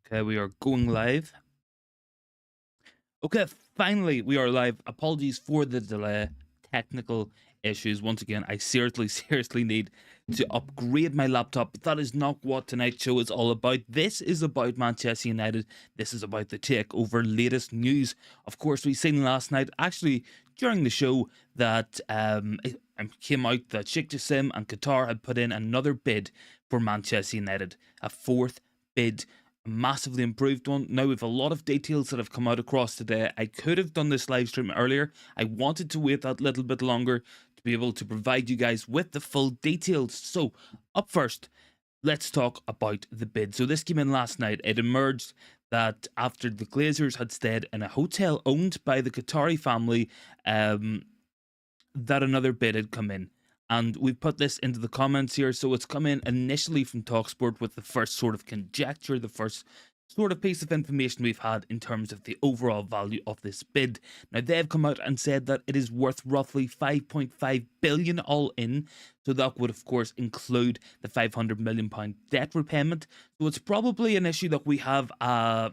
Okay, we are going live. Okay, finally we are live. Apologies for the delay. Technical issues. Once again, I seriously need to upgrade my laptop. But that is not what tonight's show is all about. This is about Manchester United. This is about the takeover. Latest news. Of course, we seen last night, actually during the show, that it came out that Sheikh Jassim and Qatar had put in another bid for Manchester United, a fourth bid, massively improved one. Now, with a lot of details that have come out across today, I could have done this live stream earlier. I wanted to wait that little bit longer to be able to provide you guys with the full details. So, up first, let's talk about the bid. So, this came in last night. It emerged that after the Glazers had stayed in a hotel owned by the Qatari family, that another bid had come in. And we've put this into the comments here. So it's come in initially from Talksport with the first sort of conjecture, the first sort of piece of information we've had in terms of the overall value of this bid. Now, they've come out and said that it is worth roughly 5.5 billion all in. So that would, of course, include the 500 million pound debt repayment. So it's probably an issue that we have a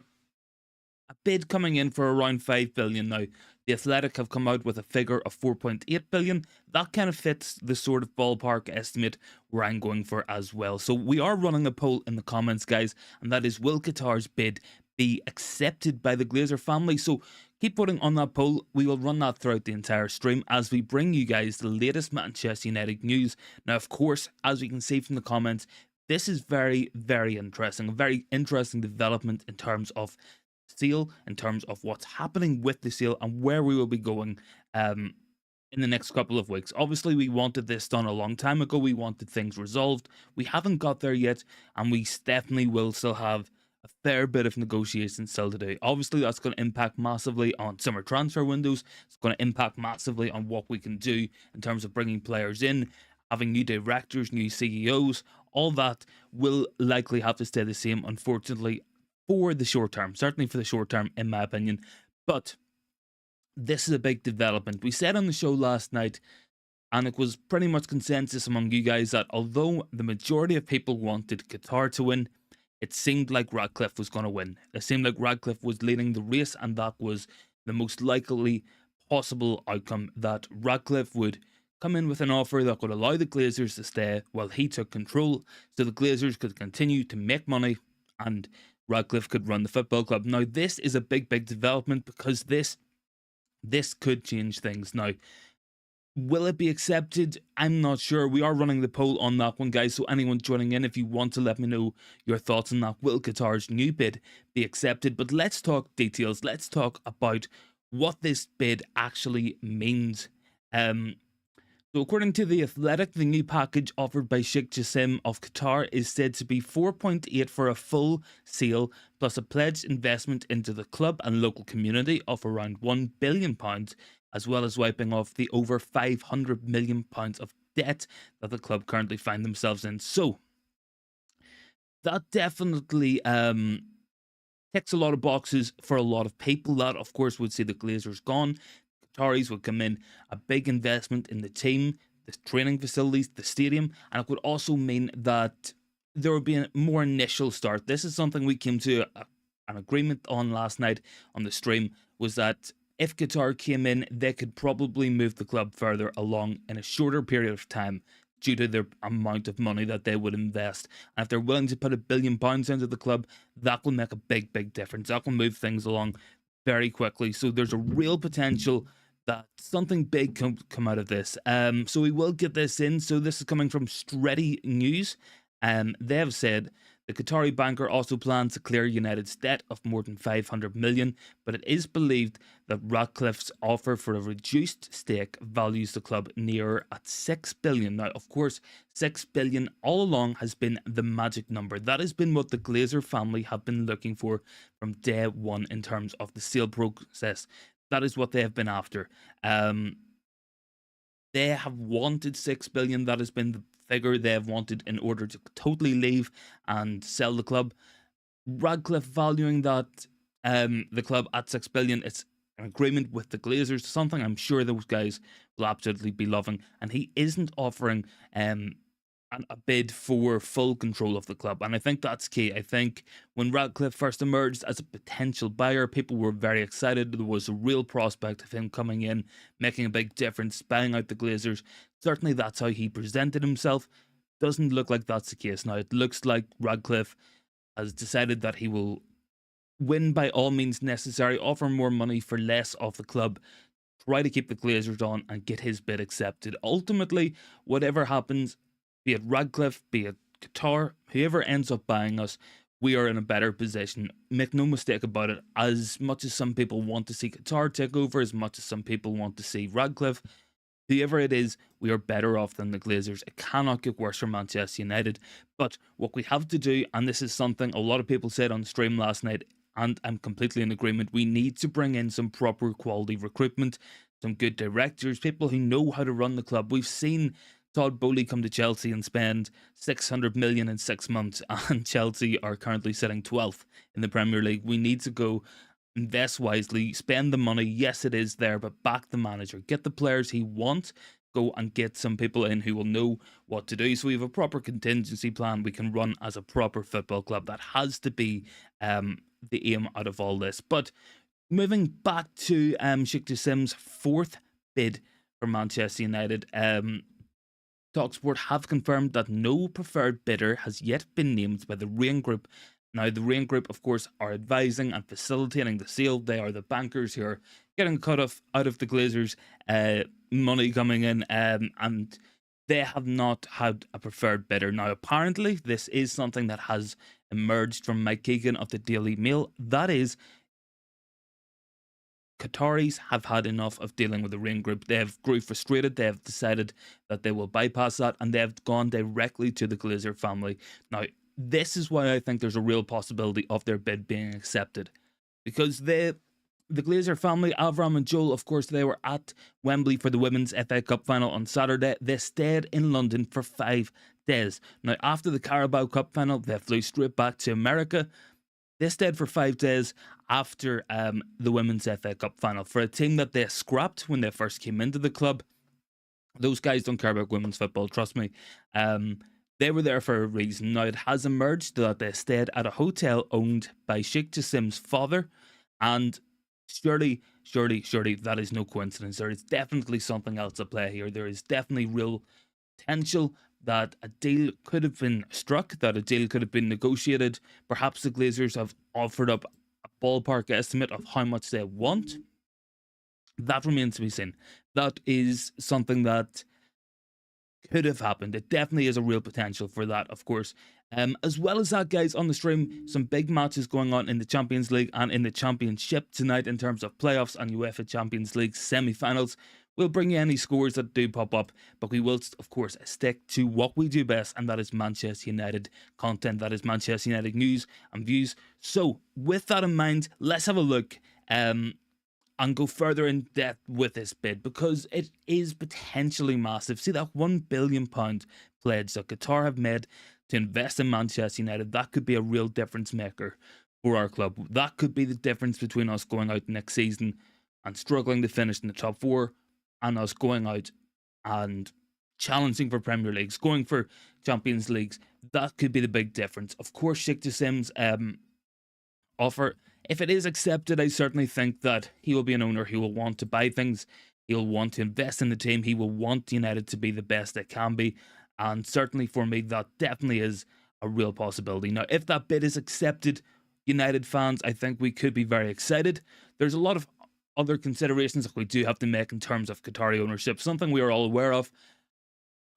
bid coming in for around 5 billion now. The Athletic have come out with a figure of 4.8 billion. That kind of fits the sort of ballpark estimate where I'm going for as well. So we are running a poll in the comments, guys, and that is, will Qatar's bid be accepted by the Glazer family? So keep voting on that poll. We will run that throughout the entire stream as we bring you guys the latest Manchester United news. Now, of course, as we can see from the comments, this is very interesting. A very interesting development in terms of sale, in terms of what's happening with the sale and where we will be going in the next couple of weeks. Obviously, we wanted this done a long time ago. We wanted things resolved. We haven't got there yet, and we definitely will still have a fair bit of negotiation still to do. Obviously, that's going to impact massively on summer transfer windows. It's going to impact massively on what we can do in terms of bringing players in, having new directors, new CEOs. All that will likely have to stay the same, unfortunately, for the short term, certainly for the short term, in my opinion. But this is a big development. We said on the show last night, and it was pretty much consensus among you guys, that although the majority of people wanted Qatar to win, it seemed like Ratcliffe was going to win. It seemed like Ratcliffe was leading the race, and that was the most likely possible outcome, that Ratcliffe would come in with an offer that would allow the Glazers to stay while he took control, so the Glazers could continue to make money and Ratcliffe could run the football club. Now, this is a big development, because this could change things. Now, will it be accepted? I'm not sure. We are running the poll on that one, guys. So anyone joining in, if you want to let me know your thoughts on that, will Qatar's new bid be accepted? But let's talk details. Let's talk about what this bid actually means. So according to The Athletic, the new package offered by Sheikh Jassim of Qatar is said to be 4.8 for a full sale, plus a pledged investment into the club and local community of around £1 billion, as well as wiping off the over £500 million of debt that the club currently find themselves in. So that definitely ticks a lot of boxes for a lot of people. That, of course, would see the Glazers gone. Qataris would come in, a big investment in the team, the training facilities, the stadium, and it would also mean that there would be a more initial start. This is something we came to an agreement on last night on the stream, was that if Qatar came in, they could probably move the club further along in a shorter period of time due to their amount of money that they would invest. And if they're willing to put £1 billion into the club, that will make a big difference. That will move things along very quickly. So there's a real potential that something big can come out of this. So we will get this in. So this is coming from Stretty News. They have said the Qatari banker also plans to clear United's debt of more than 500 million, but it is believed that Ratcliffe's offer for a reduced stake values the club nearer at 6 billion. Now, of course, 6 billion all along has been the magic number. That has been what the Glazer family have been looking for from day one in terms of the sale process. That is what they have been after. They have wanted 6 billion. That has been the figure they have wanted in order to totally leave and sell the club. Radcliffe valuing that the club at 6 billion. It's an agreement with the Glazers, something I'm sure those guys will absolutely be loving. And he isn't offering and a bid for full control of the club. And I think that's key. I think when Ratcliffe first emerged as a potential buyer, people were very excited. There was a real prospect of him coming in, making a big difference, buying out the Glazers. Certainly that's how he presented himself. Doesn't look like that's the case now. It looks like Ratcliffe has decided that he will win by all means necessary, offer more money for less of the club, try to keep the Glazers on and get his bid accepted. Ultimately, whatever happens, be it Radcliffe, be it Qatar, whoever ends up buying us, we are in a better position. Make no mistake about it. As much as some people want to see Qatar take over, as much as some people want to see Radcliffe, whoever it is, we are better off than the Glazers. It cannot get worse for Manchester United. But what we have to do, and this is something a lot of people said on stream last night, and I'm completely in agreement, we need to bring in some proper quality recruitment, some good directors, people who know how to run the club. We've seen Todd Bowley come to Chelsea and spend 600 million in 6 months, and Chelsea are currently sitting 12th in the Premier League. We need to go invest wisely, spend the money. Yes, it is there, but back the manager, get the players he wants, go and get some people in who will know what to do. So we have a proper contingency plan we can run as a proper football club. That has to be the aim out of all this. But moving back to Sheikh Jassim's fourth bid for Manchester United, TalkSport have confirmed that no preferred bidder has yet been named by the Rain Group. Now, the Rain Group, of course, are advising and facilitating the sale. They are the bankers who are getting cut off out of the Glazers' money coming in, and they have not had a preferred bidder. Now, apparently, this is something that has emerged from Mike Keegan of the Daily Mail. That is, Qataris have had enough of dealing with the Rain Group. They have grew frustrated. They have decided that they will bypass that, and they have gone directly to the Glazer family. Now, this is why I think there's a real possibility of their bid being accepted, because the Glazer family, Avram and Joel, of course, they were at Wembley for the Women's FA Cup final on Saturday. They stayed in London for 5 days. Now, after the Carabao Cup final, they flew straight back to America. They stayed for 5 days after the Women's FA Cup final for a team that they scrapped when they first came into the club. Those guys don't care about women's football, trust me. They were there for a reason. Now, it has emerged that they stayed at a hotel owned by Sheikh Jassim's father, and surely that is no coincidence. There is definitely something else at play here. There is definitely real potential that a deal could have been struck, that a deal could have been negotiated. Perhaps the Glazers have offered up a ballpark estimate of how much they want. That remains to be seen. That is something that could have happened. It definitely is a real potential for that, of course. As well as that, guys, on the stream, some big matches going on in the Champions League and in the Championship tonight in terms of playoffs and UEFA Champions League semi-finals. We'll bring you any scores that do pop up, but we will, of course, stick to what we do best, and that is Manchester United content. That is Manchester United news and views. So, with that in mind, let's have a look and go further in depth with this bid, because it is potentially massive. See that £1 billion pledge that Qatar have made to invest in Manchester United? That could be a real difference maker for our club. That could be the difference between us going out next season and struggling to finish in the top 4, and us going out and challenging for Premier Leagues, going for Champions Leagues. That could be the big difference. Of course, Sheikh Jassim's offer, if it is accepted, I certainly think that he will be an owner who will want to buy things. He'll want to invest in the team. He will want United to be the best it can be. And certainly for me, that definitely is a real possibility. Now, if that bid is accepted, United fans, I think we could be very excited. There's a lot of other considerations that we do have to make in terms of Qatari ownership, something we are all aware of.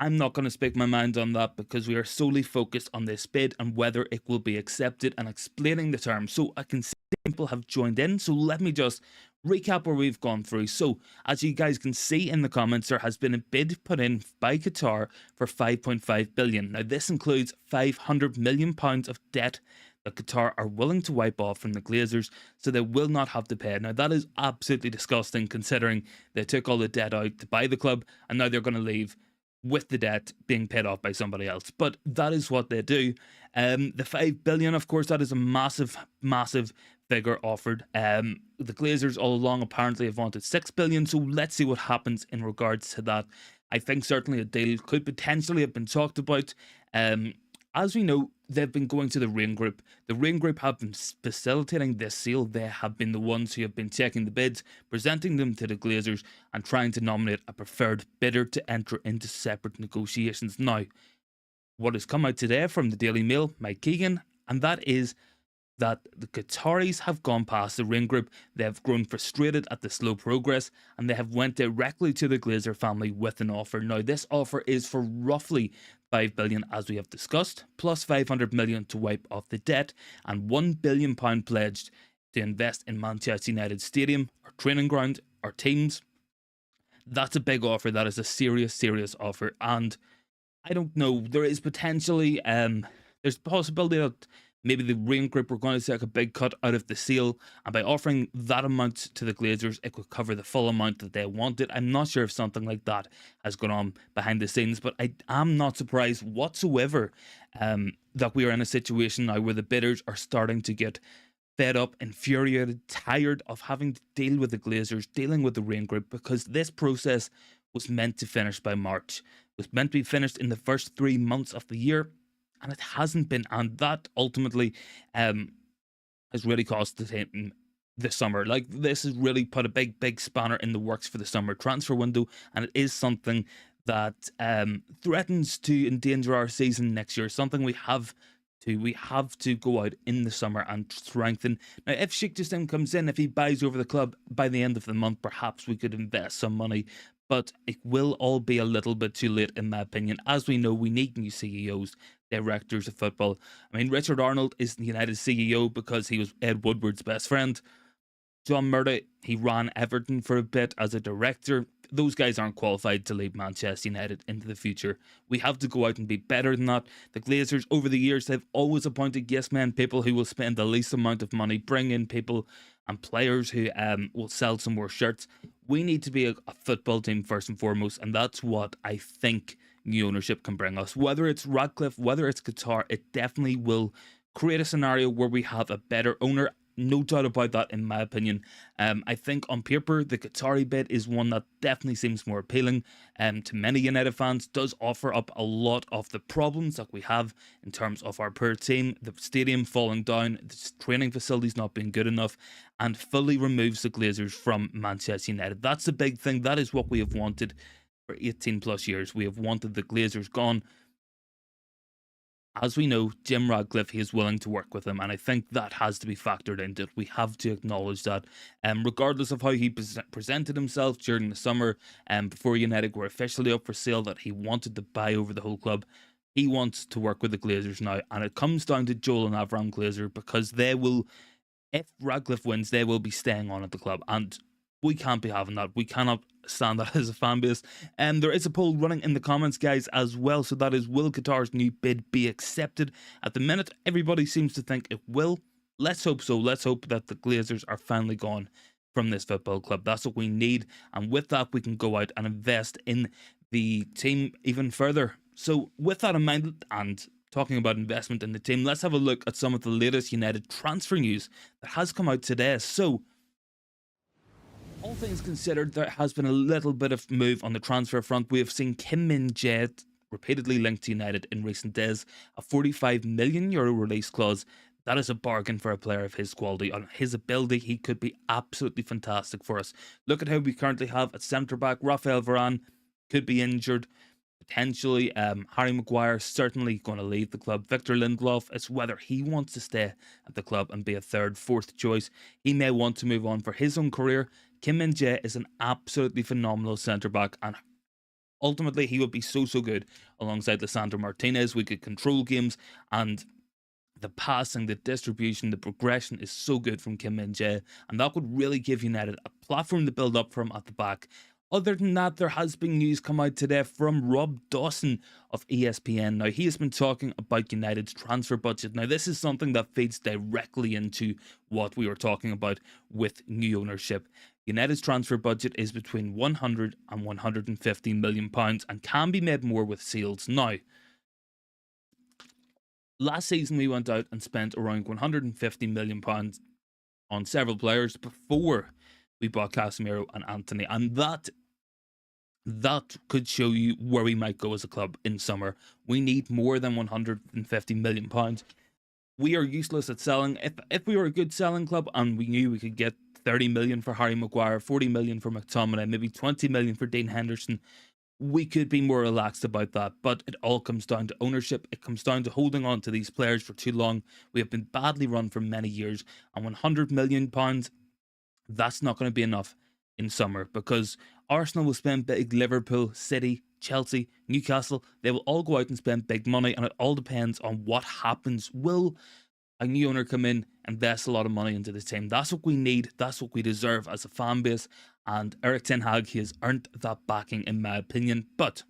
I'm not going to speak my mind on that, because we are solely focused on this bid and whether it will be accepted and explaining the terms. So I can see people have joined in, so let me just recap where we've gone through. So as you guys can see in the comments, there has been a bid put in by Qatar for 5.5 billion. Now, this includes 500 million pounds of debt that Qatar are willing to wipe off from the Glazers, so they will not have to pay. Now, that is absolutely disgusting, considering they took all the debt out to buy the club, and now they're going to leave with the debt being paid off by somebody else. But that is what they do. The 5 billion, of course, that is a massive figure offered. The Glazers all along apparently have wanted 6 billion, so let's see what happens in regards to that. I think certainly a deal could potentially have been talked about. As we know, they've been going to the Rain Group. The Rain Group have been facilitating this sale. They have been the ones who have been taking the bids, presenting them to the Glazers, and trying to nominate a preferred bidder to enter into separate negotiations. Now, what has come out today from the Daily Mail, Mike Keegan, and that is that the Qataris have gone past the Ring Group. They have grown frustrated at the slow progress, and they have went directly to the Glazer family with an offer. Now, this offer is for roughly 5 billion, as we have discussed, plus 500 million to wipe off the debt, and 1 billion pound pledged to invest in Manchester United Stadium, our training ground, our teams. That's a big offer. That is a serious offer, and I don't know. There is potentially there's a possibility that maybe the Rain Group were going to take a big cut out of the sale, and by offering that amount to the Glazers, it could cover the full amount that they wanted. I'm not sure if something like that has gone on behind the scenes, but I am not surprised whatsoever that we are in a situation now where the bidders are starting to get fed up, infuriated, tired of having to deal with the Glazers, dealing with the Rain Group, because this process was meant to finish by March. It was meant to be finished in the first 3 months of the year, and it hasn't been, and that ultimately has really cost the team this summer. Like, this has really put a big spanner in the works for the summer transfer window, and it is something that threatens to endanger our season next year. Something we have to go out in the summer and strengthen. Now, if Sheikh Jassim comes in, if he buys over the club by the end of the month, perhaps we could invest some money, but it will all be a little bit too late, in my opinion. As we know, we need new CEOs, directors of football. I mean, Richard Arnold is the United CEO because he was Ed Woodward's best friend. John Murray, he ran Everton for a bit as a director. Those guys aren't qualified to lead Manchester United into the future. We have to go out and be better than that. The Glazers, over the years, they've always appointed yes men, people who will spend the least amount of money, bring in people and players who will sell some more shirts. We need to be a football team first and foremost, and that's what I think new ownership can bring us. Whether it's Ratcliffe, whether it's Qatar, it definitely will create a scenario where we have a better owner. No doubt about that, in my opinion. I think on paper, the Qatari bid is one that definitely seems more appealing to many United fans, does offer up a lot of the problems that we have in terms of our poor team, the stadium falling down, the training facilities not being good enough, and fully removes the Glazers from Manchester United. That's the big thing. That is what we have wanted for 18 plus years. We have wanted the Glazers gone. As we know, Jim Ratcliffe, he is willing to work with him, and I think that has to be factored into it. We have to acknowledge that, regardless of how he presented himself during the summer, before United were officially up for sale, that he wanted to buy over the whole club. He wants to work with the Glazers now, and it comes down to Joel and Avram Glazer, because they will, if Ratcliffe wins, they will be staying on at the club, and we can't be having that. We cannot stand that as a fan base. There is a poll running in the comments, guys, as well. So that is, will Qatar's new bid be accepted? At the minute, everybody seems to think it will. Let's hope so. Let's hope that the Glazers are finally gone from this football club. That's what we need. And with that, we can go out and invest in the team even further. So with that in mind, and talking about investment in the team, let's have a look at some of the latest United transfer news that has come out today. So, all things considered, there has been a little bit of move on the transfer front. We have seen Kim Min Jae repeatedly linked to United in recent days. A €45 million release clause. That is a bargain for a player of his quality. On his ability, he could be absolutely fantastic for us. Look at how we currently have at centre-back. Raphael Varane could be injured. Potentially, Harry Maguire certainly going to leave the club. Victor Lindelof, it's whether he wants to stay at the club and be a third, fourth choice. He may want to move on for his own career. Kim Min Jae is an absolutely phenomenal centre-back, and ultimately he would be so good alongside Lisandro Martinez. We could control games, and the passing, the distribution, the progression is so good from Kim Min Jae, and that would really give United a platform to build up from at the back. Other than that, there has been news come out today from Rob Dawson of ESPN. Now, he has been talking about United's transfer budget. Now, this is something that feeds directly into what we were talking about with new ownership. United's transfer budget is between 100 and 150 million pounds and can be made more with sales. Now, last season we went out and spent around 150 million pounds on several players before we bought Casemiro and Anthony, and that That could show you where we might go as a club in summer. We need more than £150 million. We are useless at selling. If we were a good selling club and we knew we could get 30 million for Harry Maguire, 40 million for McTominay, maybe 20 million for Dean Henderson, we could be more relaxed about that. But it all comes down to ownership. It comes down to holding on to these players for too long. We have been badly run for many years, and £100 million, that's not going to be enough in summer, because Arsenal will spend big, Liverpool, City, Chelsea, Newcastle, they will all go out and spend big money, and it all depends on what happens. Will a new owner come in, invest a lot of money into the team? That's what we need. That's what we deserve as a fan base. And Eric Ten Hag, he has earned that backing, in my opinion. But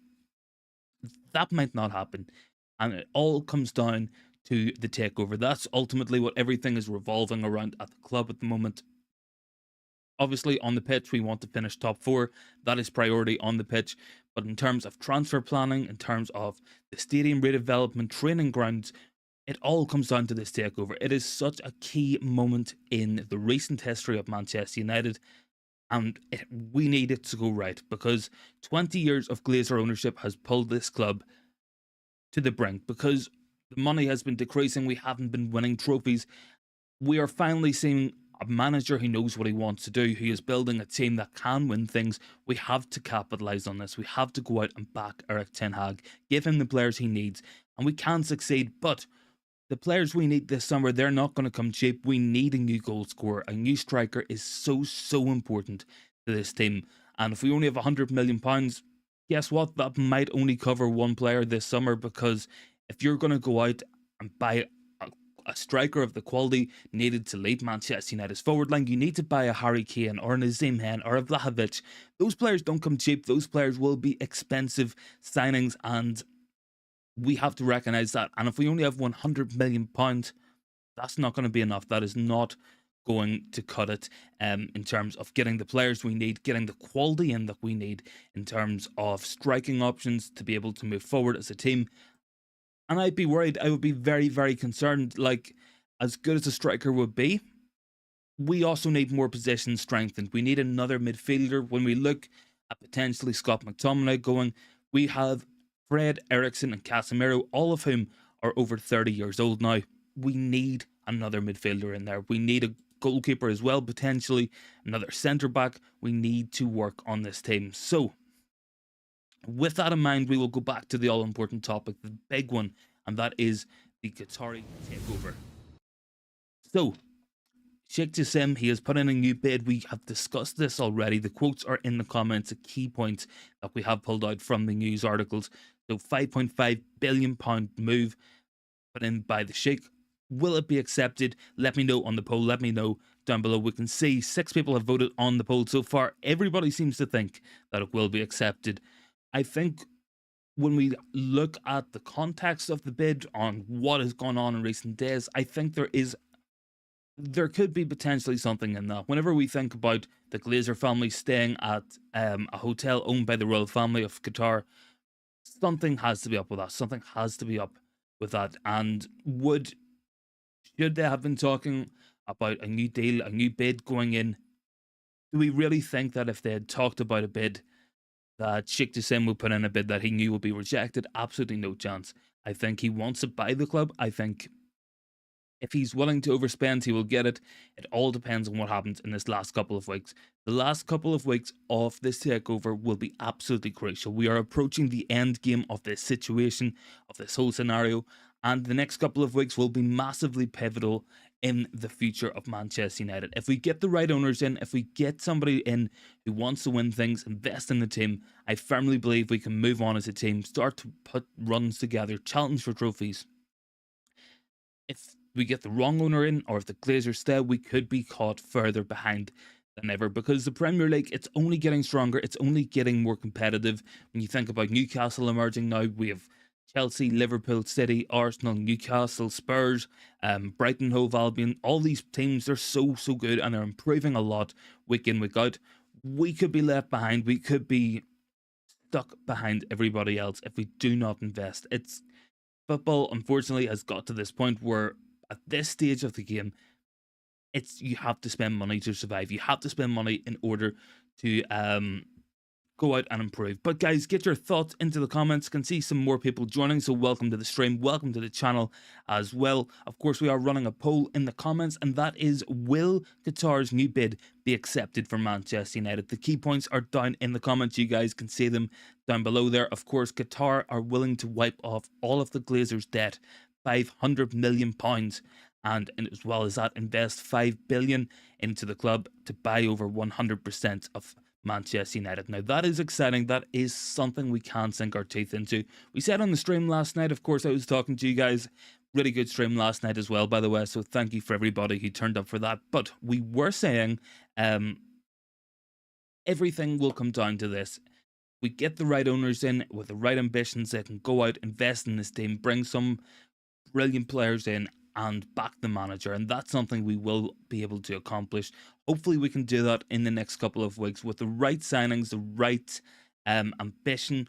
that might not happen. And it all comes down to the takeover. That's ultimately what everything is revolving around at the club at the moment. Obviously, on the pitch, we want to finish top four. That is priority on the pitch. But in terms of transfer planning, in terms of the stadium redevelopment, training grounds, it all comes down to this takeover. It is such a key moment in the recent history of Manchester United, and we need it to go right, because 20 years of Glazer ownership has pulled this club to the brink, because the money has been decreasing. We haven't been winning trophies. We are finally seeing a manager who knows what he wants to do, who is building a team that can win things. We have to capitalise on this. We have to go out and back Eric Ten Hag, give him the players he needs, and we can succeed. But the players we need this summer, they're not going to come cheap. We need a new goal scorer. A new striker is so important to this team. And if we only have £100 million, guess what? That might only cover one player this summer, because if you're going to go out and buy a striker of the quality needed to lead Manchester United's forward line, you need to buy a Harry Kane or an Azim Hen or a Vlahovic. Those players don't come cheap. Those players will be expensive signings, and we have to recognise that. And if we only have £100 million, that's not going to be enough. That is not going to cut it in terms of getting the players we need, getting the quality in that we need in terms of striking options to be able to move forward as a team. And I'd be worried. I would be very concerned. Like, as good as a striker would be, we also need more position strengthened. We need another midfielder. When we look at potentially Scott McTominay going, we have Fred, Eriksson and Casemiro, all of whom are over 30 years old now. We need another midfielder in there. We need a goalkeeper as well, potentially another centre-back. We need to work on this team. So, with that in mind, we will go back to the all-important topic, the big one, and that is the Qatari takeover. So, Sheikh Jassim, he has put in a new bid. We have discussed this already. The quotes are in the comments, a key point that we have pulled out from the news articles. So £5.5 billion move put in by the Sheikh. Will it be accepted? Let me know on the poll. Let me know down below. We can see 6 people have voted on the poll so far. Everybody seems to think that it will be accepted. I think when we look at the context of the bid, on what has gone on in recent days, I think there could be potentially something in that. Whenever we think about the Glazer family staying at a hotel owned by the royal family of Qatar, something has to be up with that. Something has to be up with that. And should they have been talking about a new deal, a new bid going in? Do we really think that if they had talked about a bid, that Sheikh Jassim would put in a bid that he knew would be rejected? Absolutely no chance. I think he wants to buy the club. I think if he's willing to overspend, he will get it. It all depends on what happens in this last couple of weeks. The last couple of weeks of this takeover will be absolutely crucial. We are approaching the end game of this situation, of this whole scenario, and the next couple of weeks will be massively pivotal in the future of Manchester United. If we get the right owners in, if we get somebody in who wants to win things, invest in the team, I firmly believe we can move on as a team, start to put runs together, challenge for trophies. If we get the wrong owner in, or if the Glazers stay, we could be caught further behind than ever, because the Premier League, it's only getting stronger, it's only getting more competitive. When you think about Newcastle emerging now, we have Chelsea, Liverpool, City, Arsenal, Newcastle, Spurs, Brighton, Hove Albion. All these teams, they're so good, and they're improving a lot week in, week out. We could be left behind. We could be stuck behind everybody else if we do not invest. Football, unfortunately, has got to this point where at this stage of the game, you have to spend money to survive. You have to spend money in order to go out and improve. But guys, get your thoughts into the comments. Can see some more people joining, so welcome to the stream, welcome to the channel as well. Of course, we are running a poll in the comments, and that is, will Qatar's new bid be accepted for Manchester United? The key points are down in the comments. You guys can see them down below there. Of course, Qatar are willing to wipe off all of the Glazers' debt, £500 million, and as well as that, invest $5 billion into the club to buy over 100% of Manchester United. Now, that is exciting. That is something we can sink our teeth into. We said on the stream last night, of course, I was talking to you guys. Really good stream last night as well, by the way, so thank you for everybody who turned up for that. But we were saying everything will come down to this. We get the right owners in with the right ambitions, they can go out, invest in this team, bring some brilliant players in, and back the manager, and that's something we will be able to accomplish. Hopefully we can do that in the next couple of weeks with the right signings, the right ambition.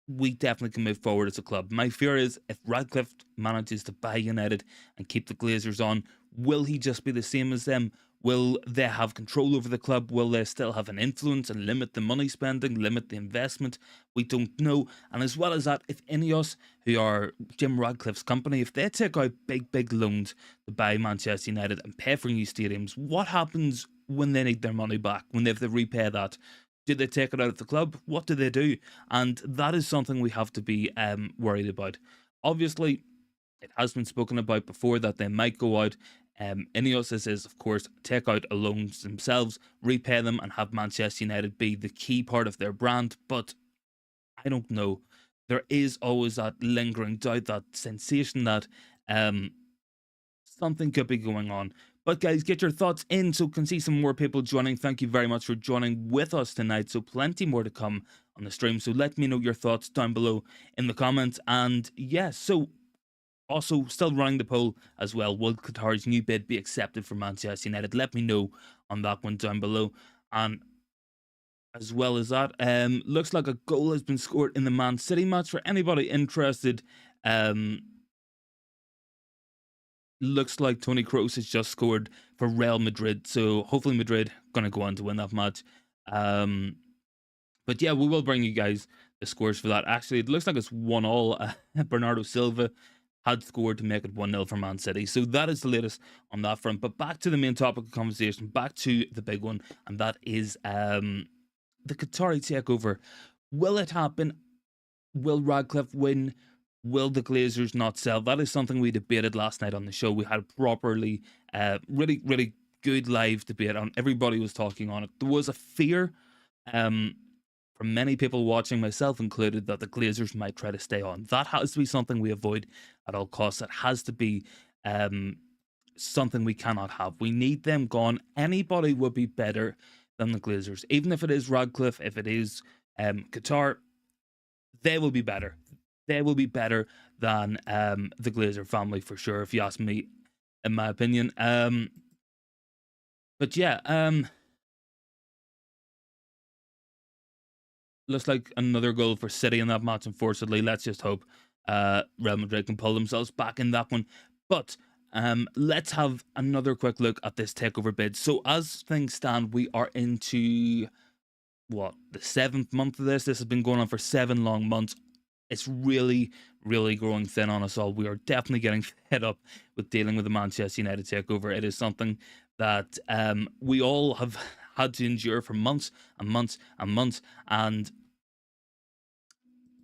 We definitely can move forward as a club. My fear is, if Ratcliffe manages to buy United and keep the Glazers on, will he just be the same as them? Will they have control over the club? Will they still have an influence and limit the money spending, limit the investment? We don't know. And as well as that, if Ineos, who are Jim Ratcliffe's company, if they take out big loans to buy Manchester United and pay for new stadiums, what happens when they need their money back, when they have to repay that? Do they take it out of the club? What do they do? And that is something we have to be worried about. Obviously, it has been spoken about before that they might go out. Ineos is, of course, take out loans themselves, repay them, and have Manchester United be the key part of their brand. But I don't know. There is always that lingering doubt, that sensation that something could be going on. But guys, get your thoughts in, so can see some more people joining. Thank you very much for joining with us tonight. So plenty more to come on the stream. So let me know your thoughts down below in the comments. And yeah, so also still running the poll as well. Will Qatar's new bid be accepted for Manchester United? Let me know on that one down below. And as well as that, looks like a goal has been scored in the Man City match. For anybody interested, looks like Toni Kroos has just scored for Real Madrid, so hopefully Madrid gonna go on to win that match. But yeah, we will bring you guys the scores for that. Actually, it looks like it's 1-1. Bernardo Silva had scored to make it 1-0 for Man City. So that is the latest on that front. But back to the main topic of conversation, back to the big one, and that is the Qatari takeover. Will it happen? Will Ratcliffe win? Will the Glazers not sell? That is something we debated last night on the show. We had a properly, really good live debate on. Everybody was talking on it. There was a fear from many people watching, myself included, that the Glazers might try to stay on. That has to be something we avoid at all costs. It has to be something we cannot have. We need them gone. Anybody would be better than the Glazers. Even if it is Ratcliffe, if it is Qatar, they will be better. They will be better than the Glazer family for sure, if you ask me, in my opinion. But yeah, looks like another goal for City in that match, unfortunately. Let's just hope Real Madrid can pull themselves back in that one. But let's have another quick look at this takeover bid. So as things stand, we are into, what, the 7th month of this? This has been going on for 7 long months. It's really growing thin on us all. We are definitely getting fed up with dealing with the Manchester United takeover. It is something that we all have had to endure for months and months and months. And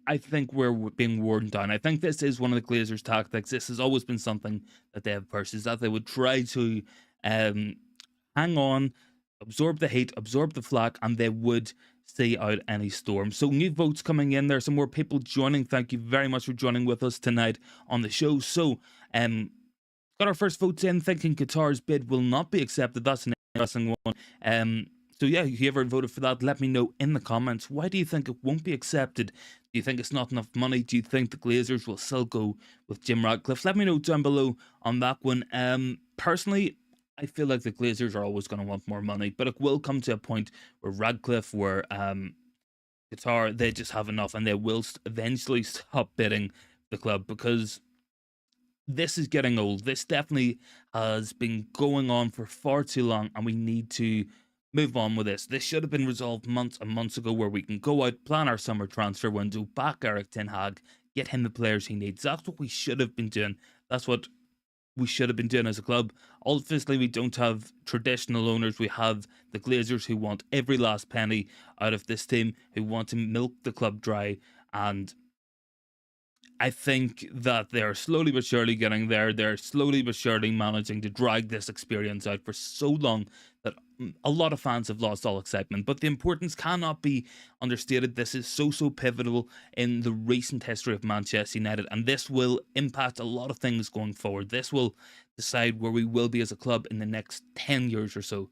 I think we're being worn down. I think this is one of the Glazers' tactics. This has always been something that they have pursued, that they would try to hang on, absorb the hate, absorb the flack, and they would stay out any storm. So new votes coming in. There are some more people joining. Thank you very much for joining with us tonight on the show. So got our first votes in, thinking Qatar's bid will not be accepted. That's an interesting one. So yeah, whoever voted for that, let me know in the comments. Why do you think it won't be accepted? Do you think it's not enough money? Do you think the Glazers will still go with Jim Ratcliffe? Let me know down below on that one. Personally, I feel like the Glazers are always going to want more money, but it will come to a point where Ratcliffe, where Qatar, they just have enough, and they will eventually stop bidding the club, because this is getting old. This definitely has been going on for far too long, and we need to move on with this. This should have been resolved months and months ago, where we can go out, plan our summer transfer window, back Eric Ten Hag, get him the players he needs. That's what we should have been doing. That's what we should have been doing as a club. Obviously, we don't have traditional owners. We have the Glazers, who want every last penny out of this team, who want to milk the club dry. And I think that they're slowly but surely getting there. They're slowly but surely managing to drag this experience out for so long that a lot of fans have lost all excitement. But the importance cannot be understated. This is so pivotal in the recent history of Manchester United, and this will impact a lot of things going forward. This will decide where we will be as a club in the next 10 years or so.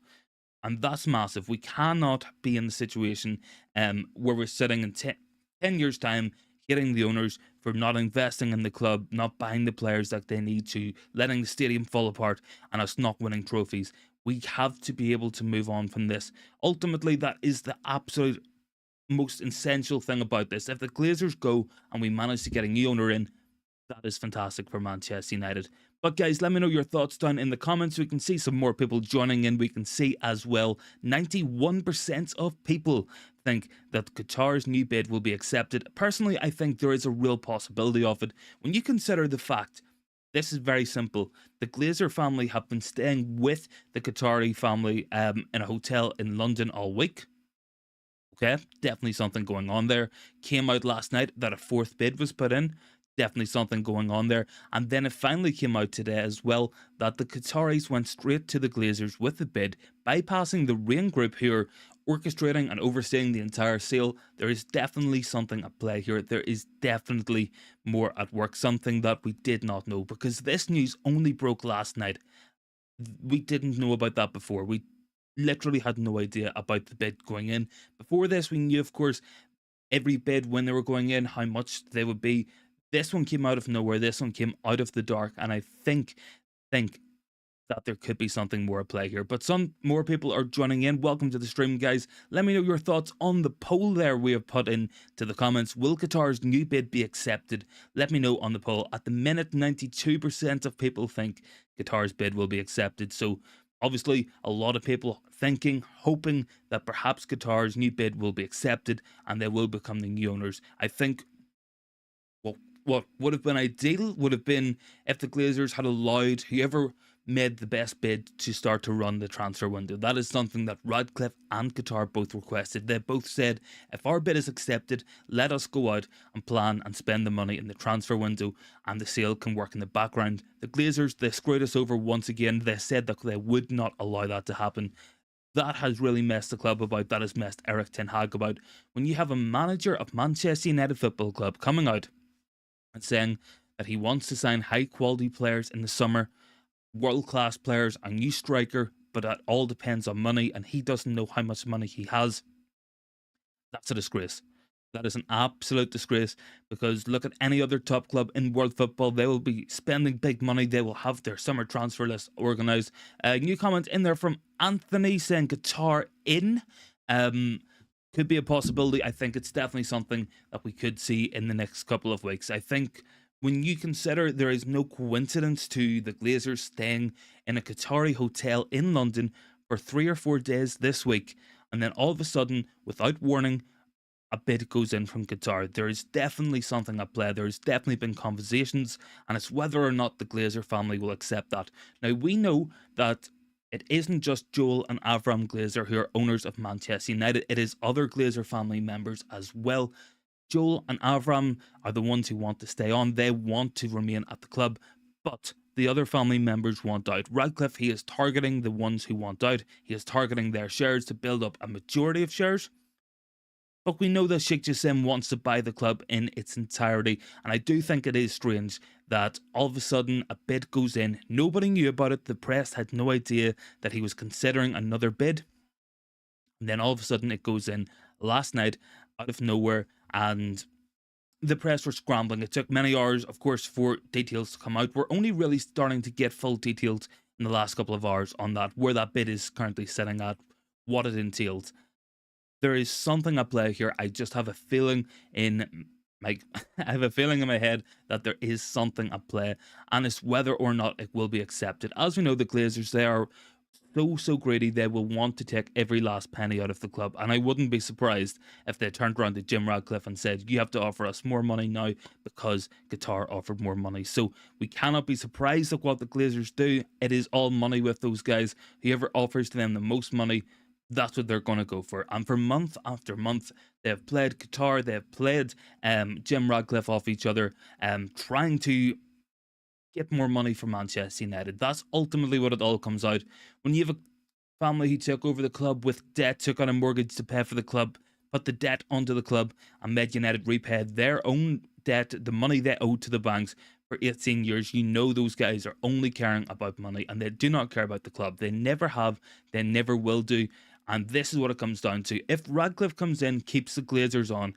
And that's massive. We cannot be in the situation where we're sitting in 10 years' time, hitting the owners for not investing in the club, not buying the players that they need to, letting the stadium fall apart, and us not winning trophies. We have to be able to move on from this. Ultimately, that is the absolute most essential thing about this. If the Glazers go and we manage to get a new owner in, that is fantastic for Manchester United. But guys, let me know your thoughts down in the comments. We can see some more people joining in. We can see as well 91% of people think that Qatar's new bid will be accepted. Personally, I think there is a real possibility of it. When you consider the fact, this is very simple. The Glazer family have been staying with the Qatari family in a hotel in London all week. Okay, definitely something going on there. Came out last night that a fourth bid was put in. Definitely something going on there. And then it finally came out today as well that the Qataris went straight to the Glazers with the bid, bypassing the Rain Group, who are orchestrating and overseeing the entire sale. There is definitely something at play here. There is definitely more at work, something that we did not know, because this news only broke last night. We didn't know about that before. We literally had no idea about the bid going in. Before this, we knew, of course, every bid when they were going in, how much they would be. This one came out of nowhere. This one came out of the dark, and I think that there could be something more at play here. But some more people are joining in. Welcome to the stream, guys. Let me know your thoughts on the poll there we have put in to the comments. Will Qatar's new bid be accepted? Let me know on the poll. At the minute, 92% of people think Qatar's bid will be accepted. So obviously, a lot of people thinking, hoping that perhaps Qatar's new bid will be accepted and they will become the new owners. I think what would have been ideal would have been if the Glazers had allowed whoever made the best bid to start to run the transfer window. That is something that Ratcliffe and Qatar both requested. They both said, if our bid is accepted, let us go out and plan and spend the money in the transfer window, and the sale can work in the background. The Glazers, they screwed us over once again. They said that they would not allow that to happen. That has really messed the club about. That has messed Eric Ten Hag about. When you have a manager of Manchester United Football Club coming out and saying that he wants to sign high quality players in the summer, world class players, a new striker, but that all depends on money, and he doesn't know how much money he has, that's a disgrace. That is an absolute disgrace, because look at any other top club in world football. They will be spending big money. They will have their summer transfer list organised. New comment in there from Anthony saying Qatar in. Could be a possibility. I think it's definitely something that we could see in the next couple of weeks. I think when you consider there is no coincidence to the Glazers staying in a Qatari hotel in London for 3 or 4 days this week, and then all of a sudden, without warning, a bid goes in from Qatar. There is definitely something at play. There's definitely been conversations, and it's whether or not the Glazer family will accept that. Now, we know that it isn't just Joel and Avram Glazer who are owners of Manchester United. It is other Glazer family members as well. Joel and Avram are the ones who want to stay on. They want to remain at the club, but the other family members want out. Ratcliffe, he is targeting the ones who want out. He is targeting their shares to build up a majority of shares. But we know that Sheikh Jassim wants to buy the club in its entirety, and I do think it is strange that all of a sudden a bid goes in. Nobody knew about it. The press had no idea that he was considering another bid. And then all of a sudden it goes in last night out of nowhere, and the press were scrambling. It took many hours, of course, for details to come out. We're only really starting to get full details in the last couple of hours on that, where that bid is currently sitting at, what it entails. There is something at play here. I just have a feeling in my I have a feeling in my head that there is something at play, and it's whether or not it will be accepted. As we know, the Glazers, they are so greedy they will want to take every last penny out of the club. And I wouldn't be surprised if they turned around to Jim Ratcliffe and said, you have to offer us more money now because Qatar offered more money. So we cannot be surprised at what the Glazers do. It is all money with those guys. Whoever offers to them the most money, that's what they're going to go for. And for month after month, they have played Qatar, they have played Jim Ratcliffe off each other, trying to get more money from Manchester United. That's ultimately what it all comes out. When you have a family who took over the club with debt, took on a mortgage to pay for the club, put the debt onto the club, and made United repay their own debt, the money they owed to the banks for 18 years, you know those guys are only caring about money and they do not care about the club. They never have, they never will do. And this is what it comes down to. If Radcliffe comes in, keeps the Glazers on,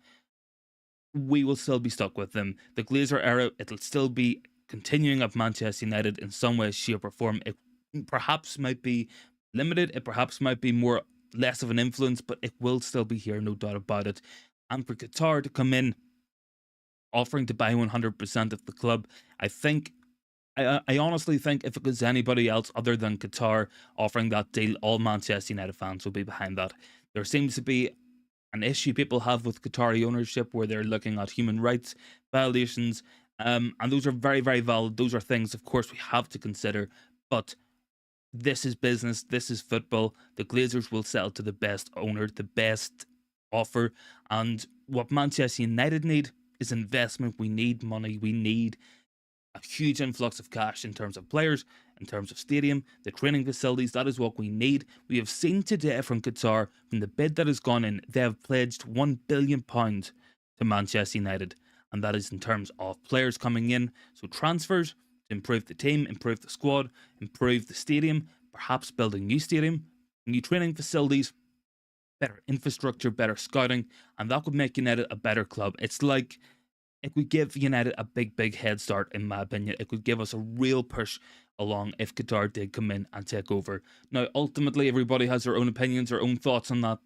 we will still be stuck with them. The Glazer era, it'll still be continuing at Manchester United in some way, shape, or form. It perhaps might be limited, it perhaps might be less of an influence, but it will still be here, no doubt about it. And for Qatar to come in offering to buy 100% of the club, I honestly think if it was anybody else other than Qatar offering that deal, all Manchester United fans will be behind that. There seems to be an issue people have with Qatari ownership where they're looking at human rights violations, and those are very, very valid. Those are things, of course, we have to consider, but this is business, this is football. The Glazers will sell to the best owner, the best offer, and what Manchester United need is investment. We need money, we need a huge influx of cash in terms of players, in terms of stadium, the training facilities. That is what we need. We have seen today from Qatar, from the bid that has gone in, they have pledged £1 billion to Manchester United. And that is in terms of players coming in. So transfers to improve the team, improve the squad, improve the stadium, perhaps build a new stadium, new training facilities, better infrastructure, better scouting. And that would make United a better club. It's like it would give United a big head start, in my opinion. It could give us a real push along if Qatar did come in and take over. Now, ultimately, everybody has their own opinions, their own thoughts on that,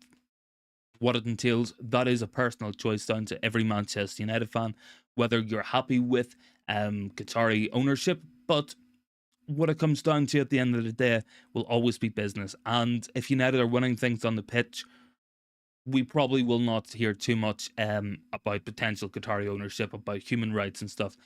what it entails. That is a personal choice down to every Manchester United fan, whether you're happy with Qatari ownership. But what it comes down to at the end of the day will always be business. And if United are winning things on the pitch, we probably will not hear too much about potential Qatari ownership, about human rights and stuff.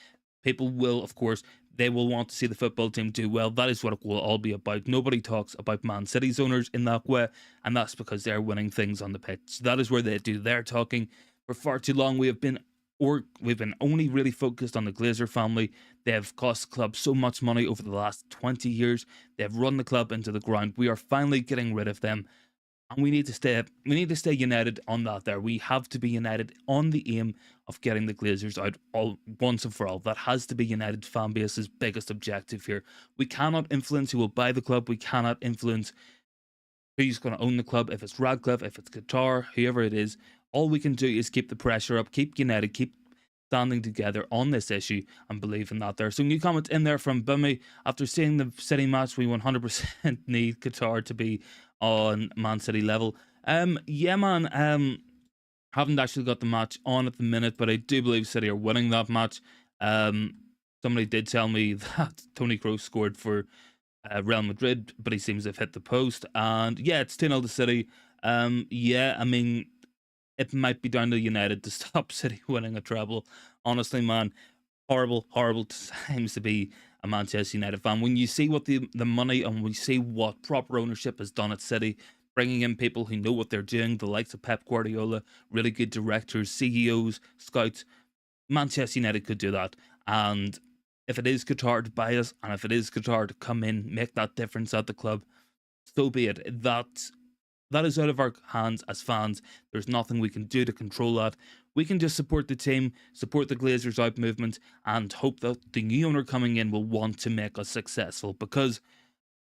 People will, of course, they will want to see the football team do well. That is what it will all be about. Nobody talks about Man City's owners in that way, and that's because they're winning things on the pitch. That is where they do their talking. For far too long, we've been only really focused on the Glazer family. They have cost the club so much money over the last 20 years. They have run the club into the ground. We are finally getting rid of them. And we need to stay united on that there. We have to be united on the aim of getting the Glazers out all once and for all. That has to be United fan base's biggest objective here. We cannot influence who will buy the club. We cannot influence who's going to own the club. If it's Radcliffe, if it's Qatar, whoever it is, all we can do is keep the pressure up, keep united, keep standing together on this issue and believe in that there. So new comment in there from Bummy. After seeing the City match, we 100% need Qatar to be on Man City level. Yeah, man. Haven't actually got the match on at the minute, but I do believe City are winning that match. Somebody did tell me that Toni Kroos scored for Real Madrid, but he seems to have hit the post. And yeah, it's 2-0 to City. Yeah, I mean, it might be down to United to stop City winning a treble. Honestly, man, horrible times to be a Manchester United fan. When you see what the money and we see what proper ownership has done at City, bringing in people who know what they're doing, the likes of Pep Guardiola, really good directors, CEOs, scouts, Manchester United could do that. And if it is Qatar to buy us, and if it is Qatar to come in, make that difference at the club, so be it. That is out of our hands as fans. There's nothing we can do to control that. We can just support the team, support the Glazers out movement, and hope that the new owner coming in will want to make us successful. Because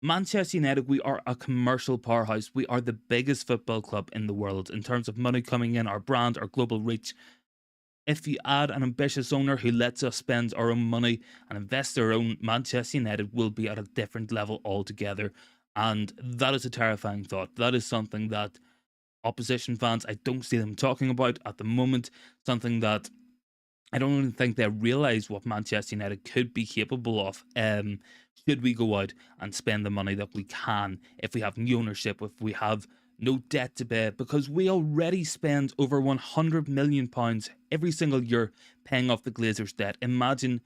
Manchester United, we are a commercial powerhouse. We are the biggest football club in the world in terms of money coming in, our brand, our global reach. If you add an ambitious owner who lets us spend our own money and invest our own, Manchester United will be at a different level altogether. And that is a terrifying thought. That is something that opposition fans, I don't see them talking about at the moment. Something that I don't even think they realise what Manchester United could be capable of. Should we go out and spend the money that we can, if we have new ownership, if we have no debt to pay, because we already spend over £100 million every single year paying off the Glazers' debt. Imagine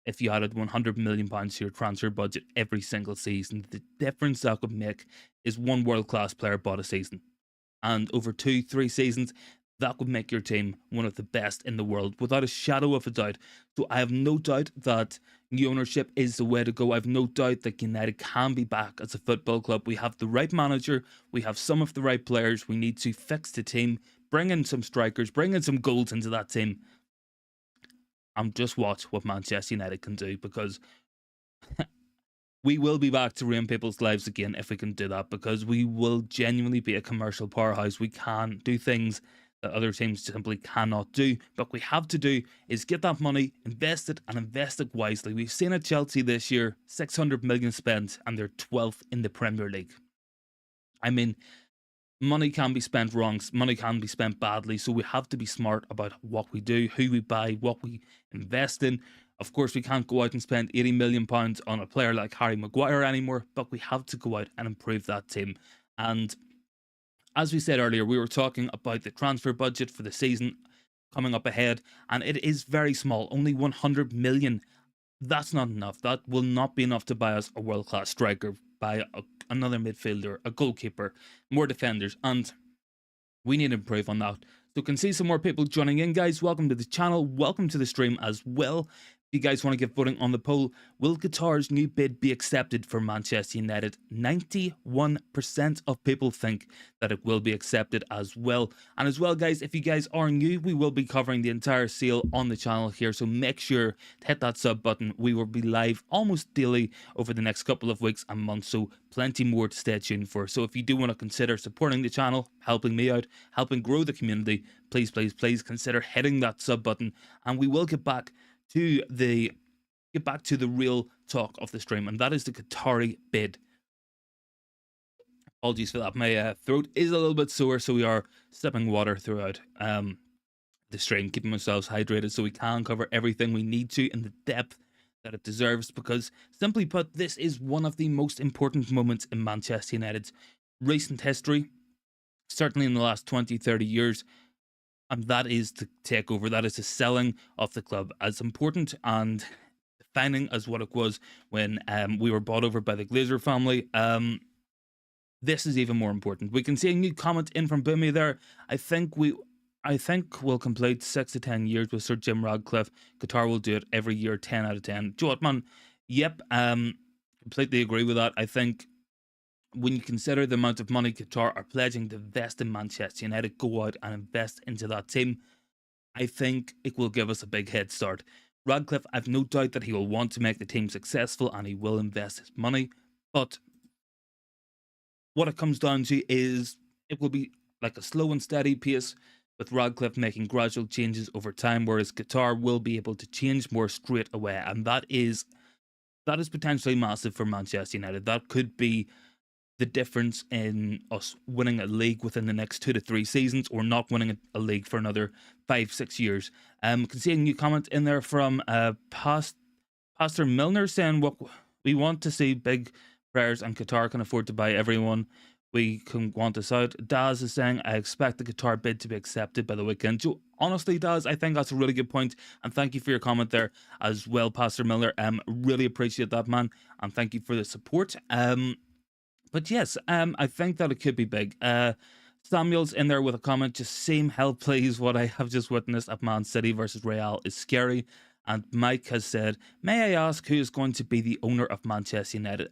if you added £100 million to your transfer budget every single season. The difference that could make is one world class player bought a season. And over 2, 3 seasons, that would make your team one of the best in the world, without a shadow of a doubt. So I have no doubt that new ownership is the way to go. I have no doubt that United can be back as a football club. We have the right manager, we have some of the right players. We need to fix the team, bring in some strikers, bring in some goals into that team, and just watch what Manchester United can do, because we will be back to ruin people's lives again if we can do that, because we will genuinely be a commercial powerhouse. We can do things that other teams simply cannot do. But what we have to do is get that money, invest it, and invest it wisely. We've seen at Chelsea this year, 600 million spent, and they're 12th in the Premier League. I mean, money can be spent wrong, money can be spent badly, so we have to be smart about what we do, who we buy, what we invest in. Of course, we can't go out and spend £80 million on a player like Harry Maguire anymore, but we have to go out and improve that team. And as we said earlier, we were talking about the transfer budget for the season coming up ahead, and it is very small, only 100 million. That's not enough. That will not be enough to buy us a world-class striker, buy another midfielder, a goalkeeper, more defenders, and we need to improve on that. So can see some more people joining in, guys. Welcome to the channel, welcome to the stream as well. If you guys want to get voting on the poll, will Qatar's new bid be accepted for Manchester United? 91% of people think that it will be accepted as well. And as well, guys, if you guys are new, we will be covering the entire sale on the channel here, so make sure to hit that sub button. We will be live almost daily over the next couple of weeks and months, so plenty more to stay tuned for. So if you do want to consider supporting the channel, helping me out, helping grow the community, please consider hitting that sub button, and we will get back to the real talk of the stream, and that is the Qatari bid. Apologies for that, my throat is a little bit sore, so we are sipping water throughout the stream, keeping ourselves hydrated so we can cover everything we need to in the depth that it deserves, because simply put, this is one of the most important moments in Manchester United's recent history, certainly in the last 20-30 years. And that is the takeover, that is the selling of the club, as important and defining as what it was when we were bought over by the Glazer family. This is even more important. We can see a new comment in from Boomy there. I think we'll complete 6 to 10 years with Sir Jim Ratcliffe. Qatar will do it every year, 10 out of 10. Joe Otman, yep, completely agree with that. I think when you consider the amount of money Qatar are pledging to invest in Manchester United, go out and invest into that team, I think it will give us a big head start. Radcliffe, I've no doubt that he will want to make the team successful and he will invest his money, but what it comes down to is it will be like a slow and steady pace, with Radcliffe making gradual changes over time, whereas Qatar will be able to change more straight away, and that is potentially massive for Manchester United. That could be the difference in us winning a league within the next 2 to 3 seasons, or not winning a league for another 5-6 years. Can see a new comment in there from Pastor Milner saying, "What we want to see big prayers, and Qatar can afford to buy everyone. We can want this out." Daz is saying, "I expect the Qatar bid to be accepted by the weekend." So honestly, Daz, I think that's a really good point, and thank you for your comment there as well, Pastor Milner. Really appreciate that, man, and thank you for the support. But yes, I think that it could be big. Samuel's in there with a comment, "Just same hell, please. What I have just witnessed at Man City versus Real is scary." And Mike has said, "May I ask who is going to be the owner of Manchester United?"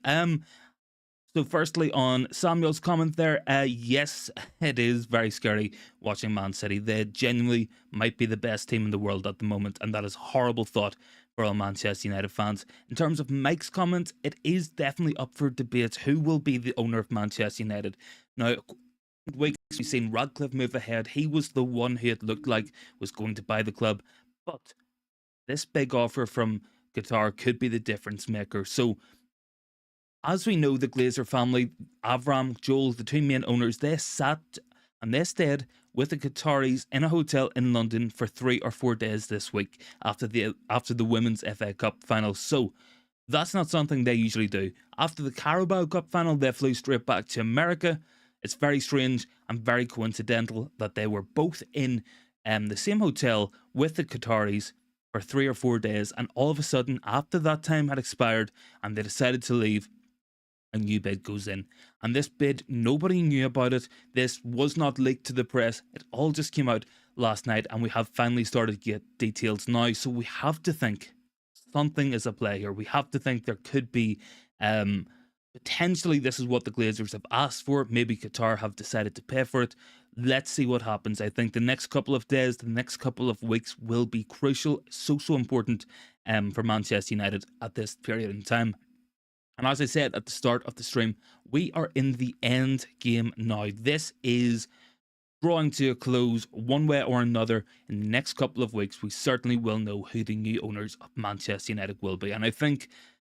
So firstly, on Samuel's comment there, yes, it is very scary watching Man City. They genuinely might be the best team in the world at the moment, and that is a horrible thought for all Manchester United fans. In terms of Mike's comment, it is definitely up for debate who will be the owner of Manchester United. Now, weeks we've seen Radcliffe move ahead. He was the one who it looked like was going to buy the club, but this big offer from Qatar could be the difference maker. So, as we know, the Glazer family, Avram, Joel, the two main owners, they sat and they stayed with the Qataris in a hotel in London for 3 or 4 days this week after the Women's FA Cup final. So that's not something they usually do. After the Carabao Cup final, they flew straight back to America. It's very strange and very coincidental that they were both in the same hotel with the Qataris for 3 or 4 days, and all of a sudden, after that time had expired and they decided to leave, a new bid goes in. And this bid, nobody knew about it. This was not leaked to the press. It all just came out last night, and we have finally started to get details now. So we have to think something is at play here. We have to think there could be potentially this is what the Glazers have asked for. Maybe Qatar have decided to pay for it. Let's see what happens. I think the next couple of days, the next couple of weeks will be crucial, so important for Manchester United at this period in time. And as I said at the start of the stream, we are in the end game now. This is drawing to a close one way or another. In the next couple of weeks, we certainly will know who the new owners of Manchester United will be. And I think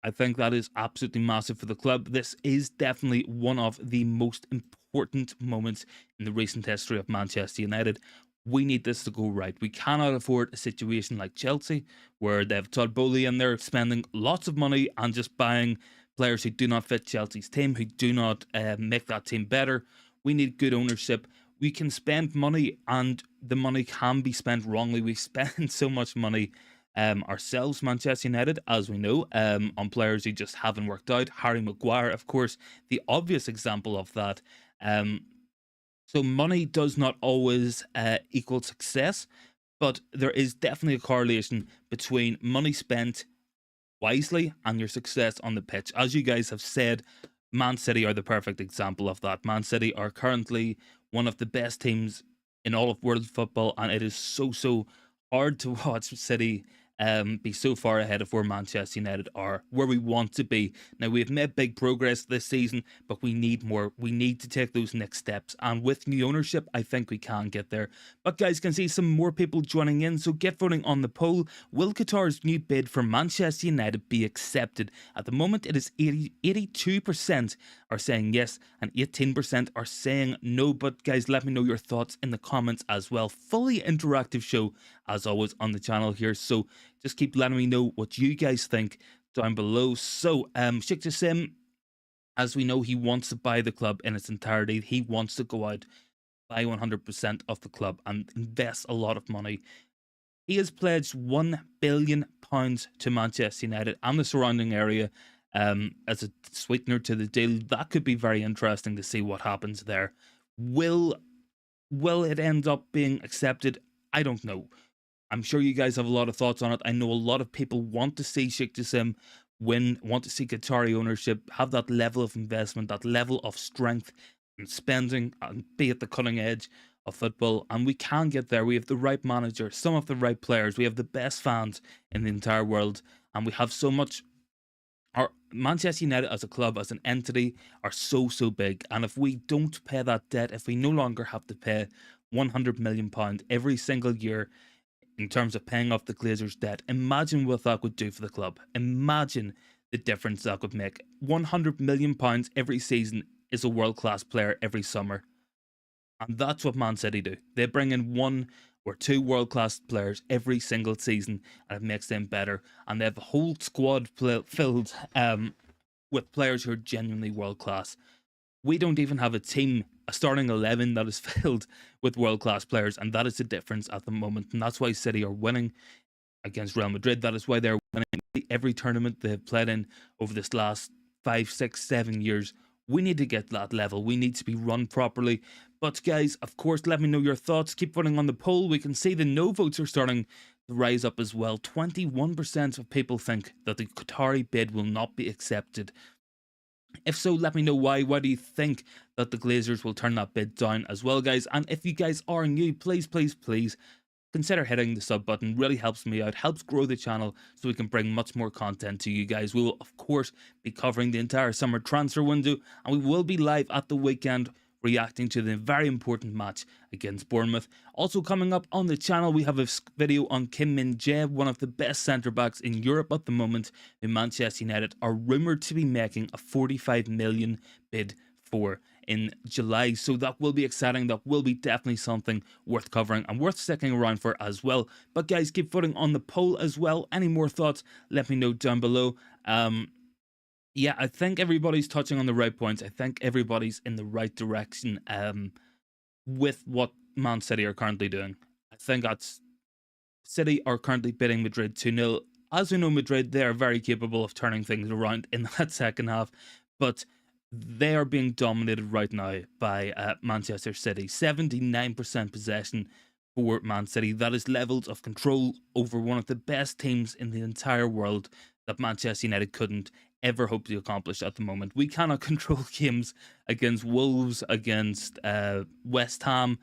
that is absolutely massive for the club. This is definitely one of the most important moments in the recent history of Manchester United. We need this to go right. We cannot afford a situation like Chelsea, where they've Todd Bowley and they're spending lots of money and just buying players who do not fit Chelsea's team, who do not make that team better. We need good ownership. We can spend money, and the money can be spent wrongly. We spend so much money ourselves, Manchester United, as we know, on players who just haven't worked out. Harry Maguire, of course, the obvious example of that. So money does not always equal success, but there is definitely a correlation between money spent wisely and your success on the pitch. As you guys have said, Man City are the perfect example of that. Man City are currently one of the best teams in all of world football, and it is so hard to watch City be so far ahead of where Manchester United are, where we want to be. Now, we've made big progress this season, but we need more. We need to take those next steps, and with new ownership, I think we can get there. But guys, can see some more people joining in, so get voting on the poll. Will Qatar's new bid for Manchester United be accepted? At the moment, it is 82% are saying yes, and 18% are saying no. But guys, let me know your thoughts in the comments as well. Fully interactive show, as always, on the channel here, so just keep letting me know what you guys think down below. So, Sheikh Jassim, as we know, he wants to buy the club in its entirety. He wants to go out, buy 100% of the club and invest a lot of money. He has pledged £1 billion to Manchester United and the surrounding area as a sweetener to the deal. That could be very interesting to see what happens there. Will it end up being accepted? I don't know. I'm sure you guys have a lot of thoughts on it. I know a lot of people want to see Sheikh Jassim win, want to see Qatari ownership, have that level of investment, that level of strength and spending, and be at the cutting edge of football. And we can get there. We have the right manager, some of the right players. We have the best fans in the entire world. And we have so much. Our Manchester United as a club, as an entity, are so big. And if we don't pay that debt, if we no longer have to pay £100 million every single year, in terms of paying off the Glazers' debt, imagine what that would do for the club. Imagine the difference that could make. £100 million every season is a world-class player every summer. And that's what Man City do. They bring in 1 or 2 world-class players every single season, and it makes them better. And they have a whole squad filled with players who are genuinely world-class. We don't even have a team, a starting 11 that is filled with world-class players, and that is the difference at the moment. And that's why City are winning against Real Madrid. That is why they're winning every tournament they've played in over this last 5, 6, 7 years. We need to get that level. We need to be run properly. But guys, of course, let me know your thoughts. Keep voting on the poll. We can see the no votes are starting to rise up as well. 21% of people think that the Qatari bid will not be accepted. If so, let me know why. Why do you think that the Glazers will turn that bid down as well, guys? And if you guys are new, please consider hitting the sub button. Really helps me out, helps grow the channel so we can bring much more content to you guys. We will, of course, be covering the entire summer transfer window, and we will be live at the weekend reacting to the very important match against Bournemouth. Also coming up on the channel, we have a video on Kim Min Jae, one of the best centre-backs in Europe at the moment, who Manchester United are rumoured to be making a 45 million bid for in July. So that will be exciting. That will be definitely something worth covering and worth sticking around for as well. But guys, keep voting on the poll as well. Any more thoughts? Let me know down below. Yeah, I think everybody's touching on the right points. I think everybody's in the right direction with what Man City are currently doing. I think that's City are currently beating Madrid 2-0. As we know, Madrid, they are very capable of turning things around in that second half, but they are being dominated right now by Manchester City. 79% possession for Man City. That is levels of control over one of the best teams in the entire world that Manchester United couldn't ever hope to accomplish at the moment. We cannot control games against Wolves, against West Ham.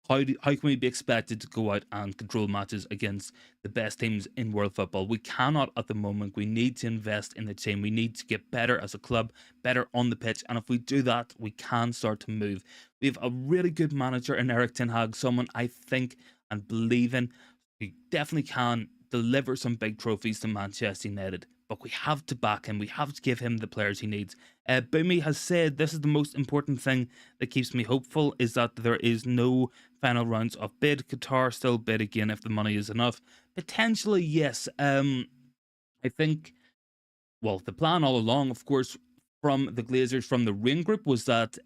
How can we be expected to go out and control matches against the best teams in world football? We cannot at the moment. We need to invest in the team. We need to get better as a club, better on the pitch. And if we do that, we can start to move. We have a really good manager in Erik ten Hag, someone I think and believe in. He definitely can deliver some big trophies to Manchester United. But we have to back him. We have to give him the players he needs. Boomy has said this is the most important thing that keeps me hopeful is that there is no final rounds of bid. Qatar still bid again if the money is enough. Potentially, yes. I think, well, the plan all along, of course, from the Glazers, from the Rain Group, was that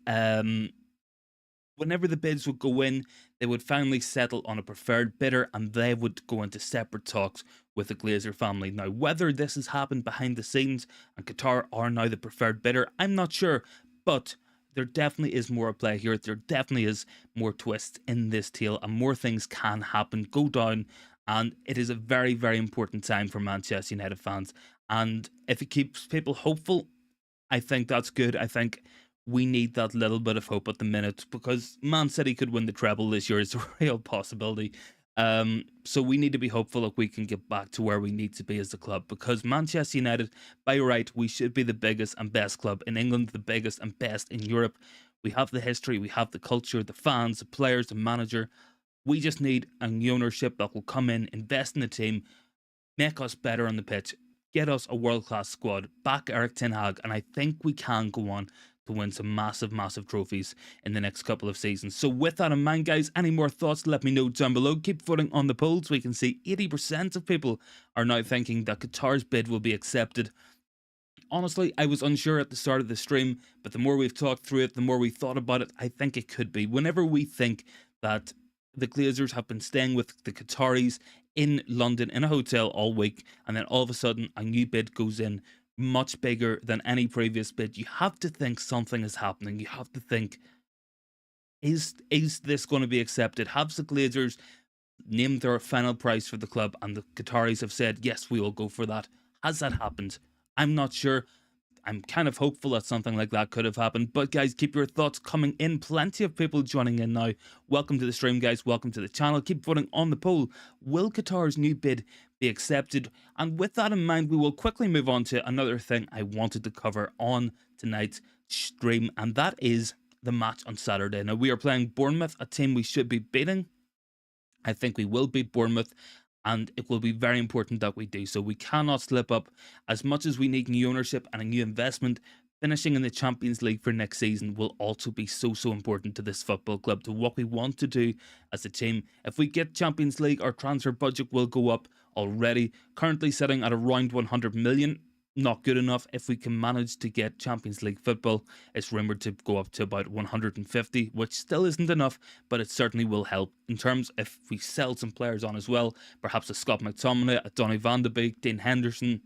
whenever the bids would go in, they would finally settle on a preferred bidder and they would go into separate talks with the Glazer family. Now, whether this has happened behind the scenes and Qatar are now the preferred bidder, I'm not sure, but there definitely is more at play here. There definitely is more twists in this tale and more things can happen, go down, and it is a very, very important time for Manchester United fans. And if it keeps people hopeful, I think that's good. I think we need that little bit of hope at the minute because Man City could win the treble this year. It's a real possibility. So we need to be hopeful that we can get back to where we need to be as a club because Manchester United, by right, we should be the biggest and best club in England, the biggest and best in Europe. We have the history, we have the culture, the fans, the players, the manager. We just need a new ownership that will come in, invest in the team, make us better on the pitch, get us a world-class squad, back Erik ten Hag, and I think we can go on to win some massive, massive trophies in the next couple of seasons. So with that in mind, guys, any more thoughts, let me know down below. Keep voting on the polls. We can see 80% of people are now thinking that Qatar's bid will be accepted. Honestly, I was unsure at the start of the stream, but the more we've talked through it, the more we thought about it, I think it could be. Whenever we think that the Glazers have been staying with the Qataris in London in a hotel all week, and then all of a sudden a new bid goes in, much bigger than any previous bid, you have to think something is happening. You have to think, is this going to be accepted? Have the Glazers named their final price for the club and the Qataris have said, yes, we will go for that? Has that happened? I'm not sure. I'm kind of hopeful that something like that could have happened. But guys, keep your thoughts coming in. Plenty of people joining in now. Welcome to the stream, guys. Welcome to the channel. Keep voting on the poll. Will Qatar's new bid be accepted? And with that in mind, we will quickly move on to another thing I wanted to cover on tonight's stream, and that is the match on Saturday. Now, we are playing Bournemouth, a team we should be beating. I think we will beat Bournemouth, and it will be very important that we do so. We cannot slip up. As much as we need new ownership and a new investment, finishing in the Champions League for next season will also be so important to this football club, to what we want to do as a team. If we get Champions League, our transfer budget will go up already, currently sitting at around 100 million. Not good enough. If we can manage to get Champions League football, it's rumoured to go up to about 150, which still isn't enough, but it certainly will help. In terms, if we sell some players on as well, perhaps a Scott McTominay, a Donny van de Beek, Dean Henderson,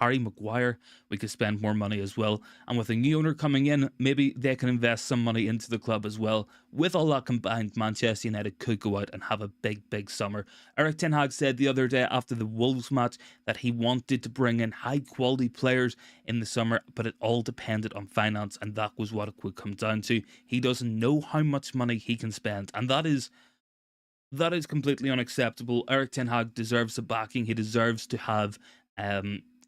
Harry Maguire, we could spend more money as well. And with a new owner coming in, maybe they can invest some money into the club as well. With all that combined, Manchester United could go out and have a big summer. Erik ten Hag said the other day after the Wolves match that he wanted to bring in high quality players in the summer, but it all depended on finance, and that was what it would come down to. He doesn't know how much money he can spend, and that is completely unacceptable. Erik ten Hag deserves the backing. He deserves to have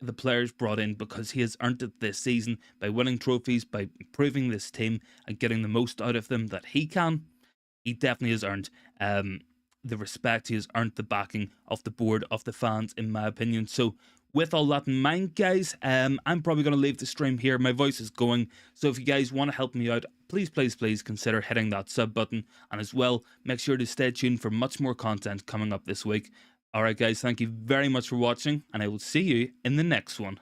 the players brought in because he has earned it this season by winning trophies, by improving this team and getting the most out of them that he can. He definitely has earned the respect. He has earned the backing of the board, of the fans, in my opinion. So with all that in mind, guys, I'm probably going to leave the stream here. My voice is going, so if you guys want to help me out, please consider hitting that sub button, and as well, make sure to stay tuned for much more content coming up this week. Alright guys, thank you very much for watching, and I will see you in the next one.